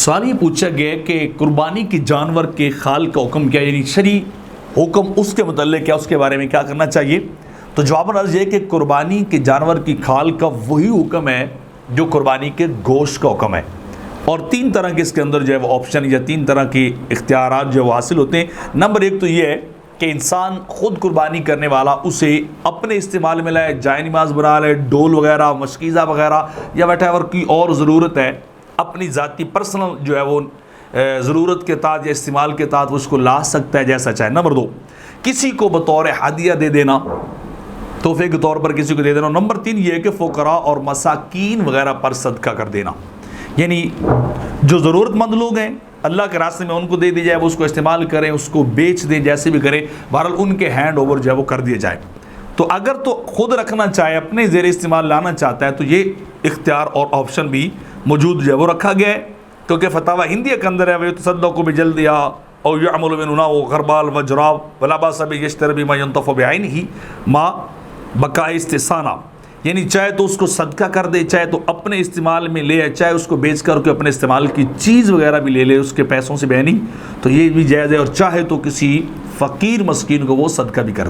سوال یہ پوچھا گیا کہ قربانی کے جانور کے خال کا حکم کیا، یعنی شرعی حکم اس کے متعلق کیا، اس کے بارے میں کیا کرنا چاہیے؟ تو جواب عرض یہ کہ قربانی کے جانور کی کھال کا وہی حکم ہے جو قربانی کے گوشت کا حکم ہے، اور تین طرح کے اس کے اندر جو ہے وہ آپشن یا تین طرح کے اختیارات جو وہ حاصل ہوتے ہیں۔ نمبر ایک تو یہ ہے کہ انسان خود قربانی کرنے والا اسے اپنے استعمال میں لائے، جائے نماز بنا لے، ڈول وغیرہ، مشکیزہ وغیرہ یا وٹ ایور کی اور ضرورت ہے، اپنی ذاتی پرسنل جو ہے وہ ضرورت کے تحت یا استعمال کے تحت وہ اس کو لا سکتا ہے جیسا چاہے۔ نمبر دو، کسی کو بطور ہدیہ دے دینا، تحفے کے طور پر کسی کو دے دینا۔ نمبر تین یہ ہے کہ فقراء اور مساکین وغیرہ پر صدقہ کر دینا، یعنی جو ضرورت مند لوگ ہیں اللہ کے راستے میں ان کو دے دی جائے، وہ اس کو استعمال کریں، اس کو بیچ دیں، جیسے بھی کریں، بہرحال ان کے ہینڈ اوور جو ہے وہ کر دیے جائے۔ تو اگر تو خود رکھنا چاہے، اپنے زیر استعمال لانا چاہتا ہے، تو یہ اختیار اور آپشن بھی موجود جو ہے وہ رکھا گیا ہے، کیونکہ فتاوی ہندیہ کے اندر ہے وَيُتَصَدَّقُ بِجَلْدِهَا أَوْ يَعْمَلُ مِنْهُ غَرْبَالَ وَجْرَابَ وَلَا بَأْسَ بِهِ يَشْتَرِي بِمَا يَنْتَفِعُ بِعَيْنِهِ مَا بَقَاءِ اسْتِحْسَانًا، یعنی چاہے تو اس کو صدقہ کر دے، چاہے تو اپنے استعمال میں لے، چاہے اس کو بیچ کر کے اپنے استعمال کی چیز وغیرہ بھی لے لے، اس کے پیسوں سے بہنی، تو یہ بھی جائز ہے، اور چاہے تو کسی فقیر مسکین کو وہ صدقہ بھی کر دے۔